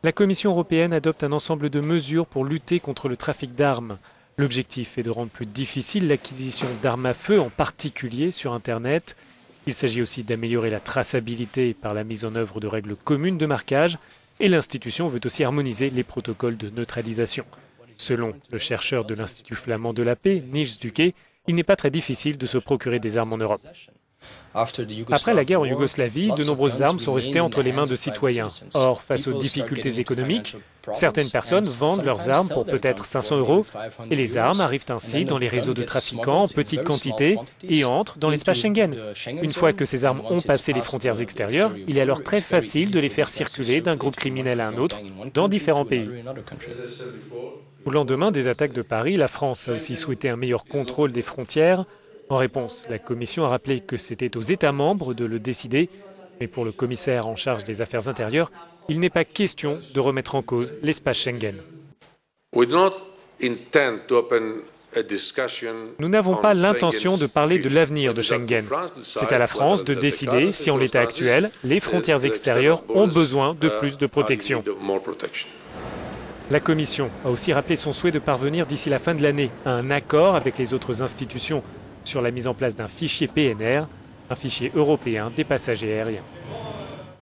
La Commission européenne adopte un ensemble de mesures pour lutter contre le trafic d'armes. L'objectif est de rendre plus difficile l'acquisition d'armes à feu, en particulier sur Internet. Il s'agit aussi d'améliorer la traçabilité par la mise en œuvre de règles communes de marquage. Et l'institution veut aussi harmoniser les protocoles de neutralisation. Selon le chercheur de l'Institut flamand de la paix, Nils Duque, il n'est pas très difficile de se procurer des armes en Europe. Après la guerre en Yougoslavie, de nombreuses armes sont restées entre les mains de citoyens. Or, face aux difficultés économiques, certaines personnes vendent leurs armes pour peut-être 500 € et les armes arrivent ainsi dans les réseaux de trafiquants en petite quantité et entrent dans l'espace Schengen. Une fois que ces armes ont passé les frontières extérieures, il est alors très facile de les faire circuler d'un groupe criminel à un autre dans différents pays. Au lendemain des attaques de Paris, la France a aussi souhaité un meilleur contrôle des frontières. En réponse, la Commission a rappelé que c'était aux États membres de le décider. Mais pour le commissaire en charge des affaires intérieures, il n'est pas question de remettre en cause l'espace Schengen. Nous n'avons pas l'intention de parler de l'avenir de Schengen. C'est à la France de décider si, en l'état actuel, les frontières extérieures ont besoin de plus de protection. La Commission a aussi rappelé son souhait de parvenir d'ici la fin de l'année à un accord avec les autres institutions sur la mise en place d'un fichier PNR, un fichier européen des passagers aériens.